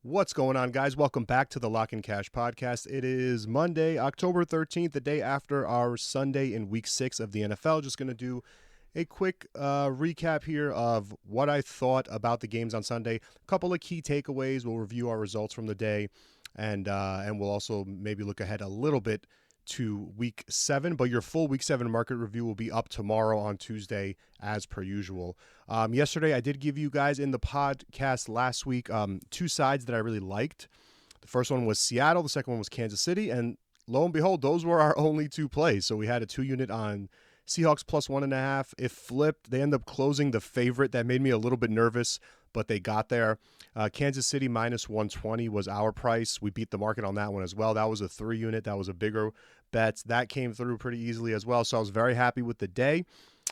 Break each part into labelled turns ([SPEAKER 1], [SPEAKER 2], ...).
[SPEAKER 1] What's going on, guys? Welcome back to the Lock and Cash podcast. It is Monday, October 13th, the day after our Sunday in week 6 of the NFL. Just going to do a quick recap here of what I thought about the games on Sunday. A couple of key takeaways. We'll review our results from the day, and we'll also maybe look ahead a little bit to week 7. But your full week 7 market review will be up tomorrow on Tuesday, as per usual. Yesterday, I did give you guys in the podcast last week two sides that I really liked. The first one was Seattle. The second one was Kansas City. And lo and behold, those were our only two plays. So we had a 2-unit on Seahawks plus 1.5. It flipped. They ended up closing the favorite. That made me a little bit nervous, but they got there. Kansas City minus 120 was our price. We beat the market on that one as well. That was a 3-unit. That was a bigger bet. That came through pretty easily as well. So I was very happy with the day.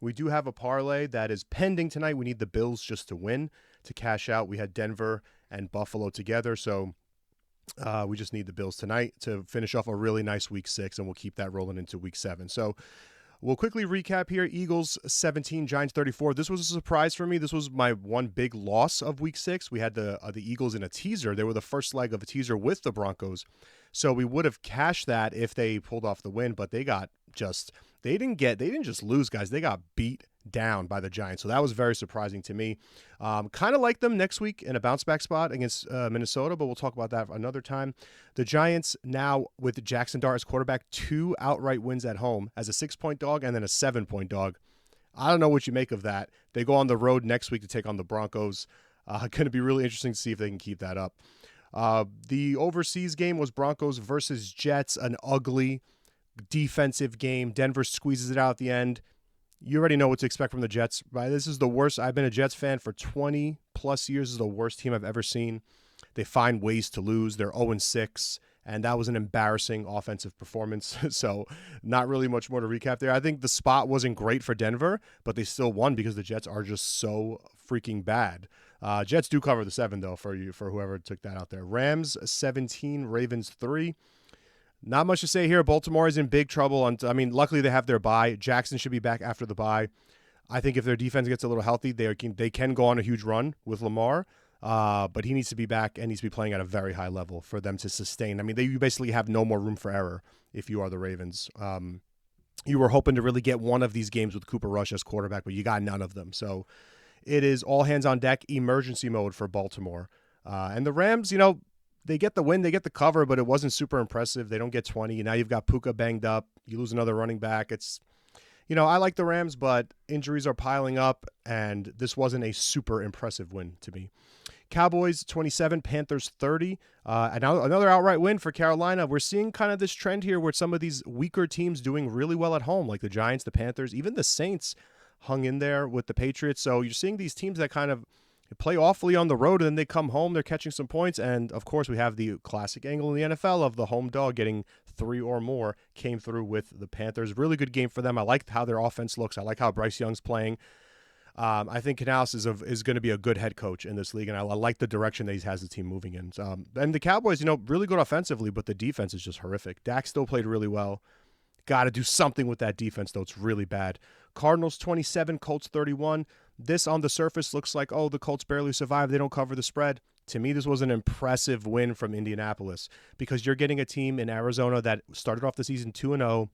[SPEAKER 1] We do have a parlay that is pending tonight. We need the Bills just to win to cash out. We had Denver and Buffalo together, so we just need the Bills tonight to finish off a really nice week 6, and we'll keep that rolling into week 7. So we'll quickly recap here. Eagles 17, Giants 34. This was a surprise for me. This was my one big loss of week 6. We had the Eagles in a teaser. They were the first leg of a teaser with the Broncos. So we would have cashed that if they pulled off the win, but they didn't just lose, guys. They got beat down by the Giants. So that was very surprising to me. Kind of like them next week in a bounce back spot against Minnesota, but we'll talk about that another time. The Giants now with Jackson Dart as quarterback, 2 outright wins at home as a 6-point dog and then a 7-point dog. I don't know what you make of that. They go on the road next week to take on the Broncos. Going to be really interesting to see if they can keep that up. The overseas game was Broncos versus Jets, an ugly defensive game. Denver squeezes it out at the end. You already know what to expect from the Jets. Right? This is the worst. I've been a Jets fan for 20 plus years. This is the worst team I've ever seen. They find ways to lose. They're 0-6, and that was an embarrassing offensive performance. So not really much more to recap there. I think the spot wasn't great for Denver, but they still won because the Jets are just so freaking bad. Jets do cover the 7, though, for whoever took that out there. Rams 17, Ravens 3. Not much to say here. Baltimore is in big trouble. Luckily they have their bye. Jackson should be back after the bye. I think if their defense gets a little healthy, they can go on a huge run with Lamar. But he needs to be back and needs to be playing at a very high level for them to sustain. You basically have no more room for error if you are the Ravens. You were hoping to really get one of these games with Cooper Rush as quarterback, but you got none of them. So it is all hands on deck, emergency mode for Baltimore. And the Rams, they get the win, they get the cover, but it wasn't super impressive. They don't get 20. Now you've got Puka banged up. You lose another running back. I like the Rams, but injuries are piling up, and this wasn't a super impressive win to me. Cowboys 27, Panthers 30. Another outright win for Carolina. We're seeing kind of this trend here where some of these weaker teams doing really well at home, like the Giants, the Panthers, even the Saints hung in there with the Patriots. So you're seeing these teams that kind of play awfully on the road, and then they come home, they're catching some points. And of course, we have the classic angle in the NFL of the home dog getting 3 or more. Came through with the Panthers. Really good game for them. I like how their offense looks. I like how Bryce Young's playing. I think Canales is going to be a good head coach in this league, and I like the direction that he has the team moving in. And the Cowboys, really good offensively, but the defense is just horrific. Dak still played really well. Got to do something with that defense, though. It's really bad. Cardinals 27, Colts 31. This on the surface looks like, the Colts barely survived. They don't cover the spread. To me, this was an impressive win from Indianapolis because you're getting a team in Arizona that started off the season 2-0,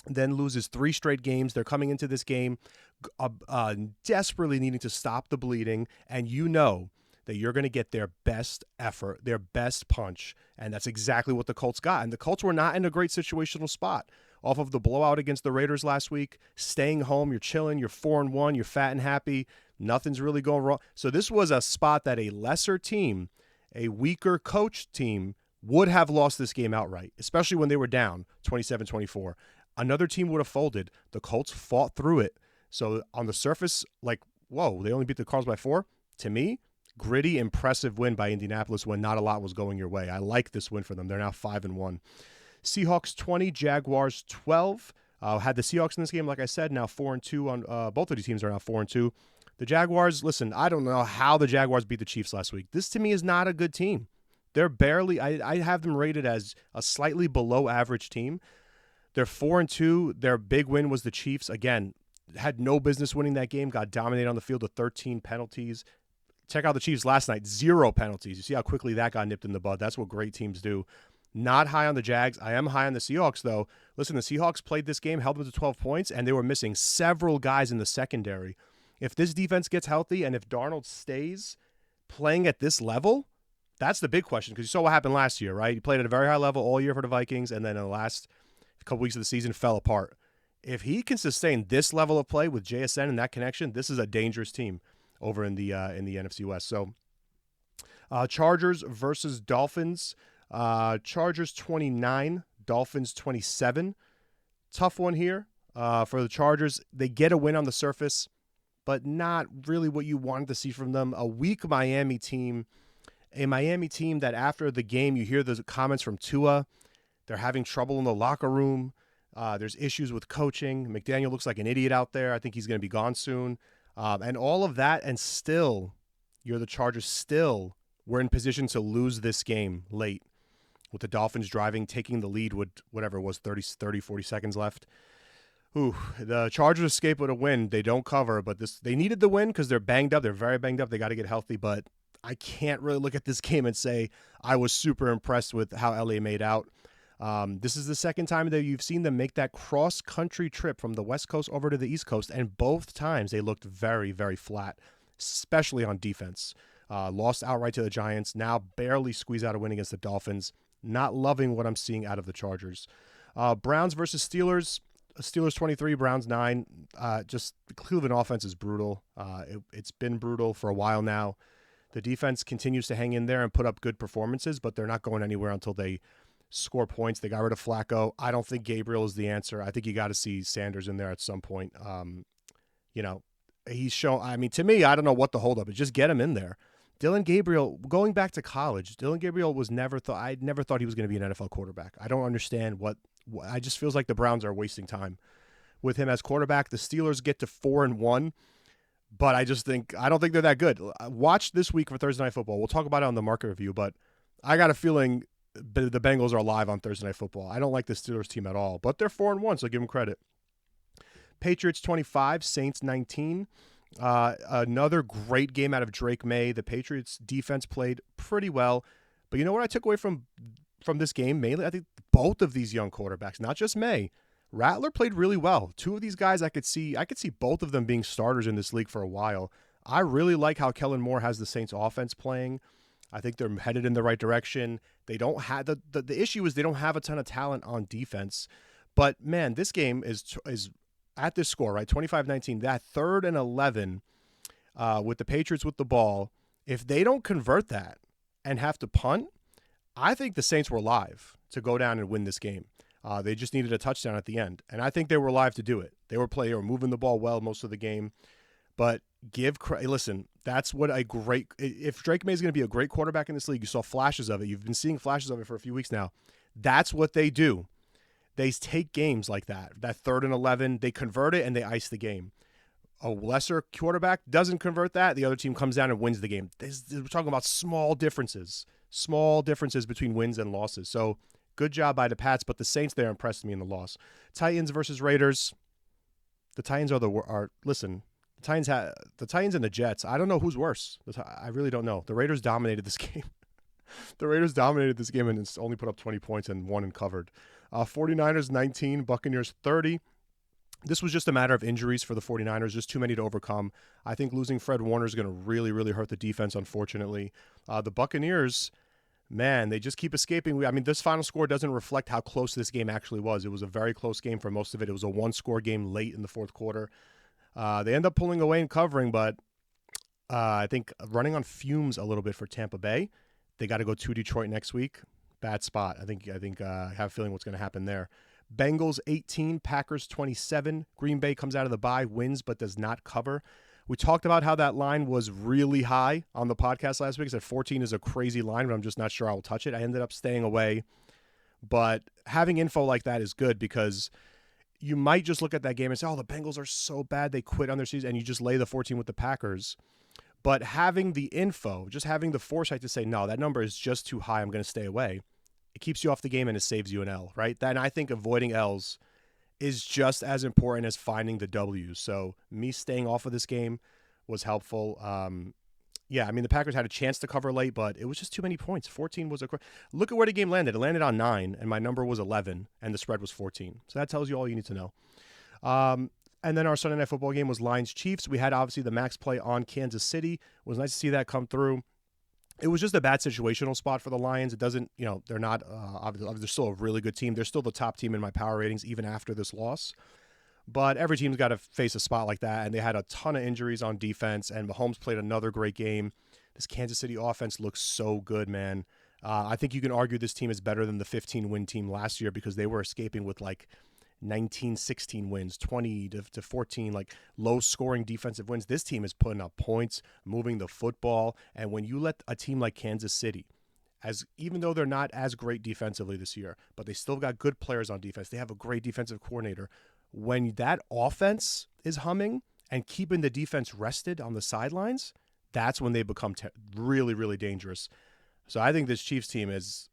[SPEAKER 1] then loses 3 straight games. They're coming into this game desperately needing to stop the bleeding, and that you're going to get their best effort, their best punch, and that's exactly what the Colts got. And the Colts were not in a great situational spot. Off of the blowout against the Raiders last week, staying home, you're chilling, you're 4-1, you're fat and happy, nothing's really going wrong. So this was a spot that a lesser team, a weaker coached team, would have lost this game outright, especially when they were down 27-24. Another team would have folded. The Colts fought through it. So on the surface, they only beat the Cardinals by 4. To me, gritty, impressive win by Indianapolis when not a lot was going your way. I like this win for them. They're now 5-1. Seahawks 20, Jaguars 12. Had the Seahawks in this game, like I said, now 4-2 on both of these teams are now 4-2. The Jaguars, listen, I don't know how the Jaguars beat the Chiefs last week. This to me is not a good team. They're barely, I have them rated as a slightly below average team. They're 4-2. Their big win was the Chiefs. Again, had no business winning that game, got dominated on the field with 13 penalties. Check out the Chiefs last night. 0 penalties. You see how quickly that got nipped in the bud. That's what great teams do. Not high on the Jags. I am high on the Seahawks, though. Listen, the Seahawks played this game, held them to 12 points, and they were missing several guys in the secondary. If this defense gets healthy and if Darnold stays playing at this level, that's the big question, because you saw what happened last year, right? He played at a very high level all year for the Vikings, and then in the last couple weeks of the season fell apart. If he can sustain this level of play with JSN and that connection, this is a dangerous team over in the NFC West. So Chargers versus Dolphins. Chargers 29, Dolphins 27. Tough one here for the Chargers. They get a win on the surface, but not really what you wanted to see from them. A weak Miami team, a Miami team that after the game you hear the comments from Tua. They're having trouble in the locker room. There's issues with coaching. McDaniel looks like an idiot out there. I think he's going to be gone soon. And all of that, and still, you're the Chargers. Still, we're in position to lose this game late with the Dolphins driving, taking the lead with whatever it was, 30, 40 seconds left. Ooh, the Chargers escape with a win. They don't cover, but they needed the win because they're banged up. They're very banged up. They got to get healthy, but I can't really look at this game and say I was super impressed with how LA made out. This is the second time that you've seen them make that cross-country trip from the West Coast over to the East Coast, and both times they looked very, very flat, especially on defense. Lost outright to the Giants, now barely squeeze out a win against the Dolphins. Not loving what I'm seeing out of the Chargers. Browns versus Steelers. Steelers 23, Browns 9. Just the Cleveland offense is brutal. It's been brutal for a while now. The defense continues to hang in there and put up good performances, but they're not going anywhere until they score points. They got rid of Flacco. I don't think Gabriel is the answer. I think you got to see Sanders in there at some point. He's shown, to me, I don't know what the holdup is. Just get him in there. Dylan Gabriel, going back to college, Dylan Gabriel was I never thought he was going to be an NFL quarterback. I don't understand I just feels like the Browns are wasting time with him as quarterback. The Steelers get to 4-1, but I don't think they're that good. Watch this week for Thursday Night Football. We'll talk about it on the market review, but I got a feeling the Bengals are live on Thursday Night Football. I don't like the Steelers team at all, but they're 4-1, so give them credit. Patriots 25, Saints 19. Another great game out of Drake Maye. The Patriots defense played pretty well, but you know what I took away from this game mainly? I think both of these young quarterbacks, not just Maye. Rattler played really well. Two of these guys I could see both of them being starters in this league for a while. I really like how Kellen Moore has the Saints offense playing. I think they're headed in the right direction. They don't have the issue is they don't have a ton of talent on defense. But man, this game is at this score, right? 25-19, that 3rd and 11 with the Patriots with the ball. If they don't convert that and have to punt, I think the Saints were live to go down and win this game. They just needed a touchdown at the end, and I think they were live to do it. They were moving the ball well most of the game. But listen, that's what if Drake Maye is going to be a great quarterback in this league, you saw flashes of it. You've been seeing flashes of it for a few weeks now. That's what they do. They take games like that 3rd and 11, they convert it and they ice the game. A lesser quarterback doesn't convert that. The other team comes down and wins the game. We're talking about small differences between wins and losses. So good job by the Pats, but the Saints there impressed me in the loss. Titans versus Raiders. The Titans listen. The Titans and the Jets. I don't know who's worse. I really don't know. The Raiders dominated this game. And it's only put up 20 points and won and covered. 49ers 19, Buccaneers 30. This was just a matter of injuries for the 49ers, just too many to overcome. I think losing Fred Warner is going to really, really hurt the defense, unfortunately. The Buccaneers, man, they just keep escaping. This final score doesn't reflect how close this game actually was. It was a very close game for most of it. It was a one-score game late in the fourth quarter. They end up pulling away and covering, but I think running on fumes a little bit for Tampa Bay. They got to go to Detroit next week. Bad spot. I have a feeling what's going to happen there. Bengals 18, Packers 27. Green Bay comes out of the bye, wins, but does not cover. We talked about how that line was really high on the podcast last week. I said 14 is a crazy line, but I'm just not sure I will touch it. I ended up staying away. But having info like that is good because you might just look at that game and say, oh, the Bengals are so bad they quit on their season, and you just lay the 14 with the Packers. But having the info, just having the foresight to say, no, that number is just too high, I'm going to stay away, it keeps you off the game and it saves you an L, right? And I think avoiding L's is just as important as finding the W's. So me staying off of this game was helpful. Yeah, I mean, the Packers had a chance to cover late, but it was just too many points. 14 was look at where the game landed. It landed on 9, and my number was 11, and the spread was 14. So that tells you all you need to know. And then our Sunday Night Football game was Lions-Chiefs. We had, obviously, the max play on Kansas City. It was nice to see that come through. It was just a bad situational spot for the Lions. It doesn't, they're not, obviously, they're still a really good team. They're still the top team in my power ratings, even after this loss. But every team's got to face a spot like that, and they had a ton of injuries on defense, and Mahomes played another great game. This Kansas City offense looks so good, man. I think you can argue this team is better than the 15-win team last year because they were escaping with like 19, 16 wins, 20 to 14, like low-scoring defensive wins. This team is putting up points, moving the football, and when you let a team like Kansas City, even though they're not as great defensively this year, but they still got good players on defense. They have a great defensive coordinator. When that offense is humming and keeping the defense rested on the sidelines, that's when they become really, really dangerous. So I think this Chiefs team is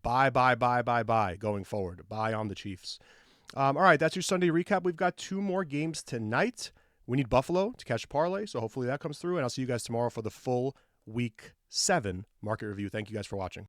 [SPEAKER 1] buy going forward. Buy on the Chiefs. All right, that's your Sunday recap. We've got 2 more games tonight. We need Buffalo to catch a parlay, so hopefully that comes through, and I'll see you guys tomorrow for the full Week 7 market review. Thank you guys for watching.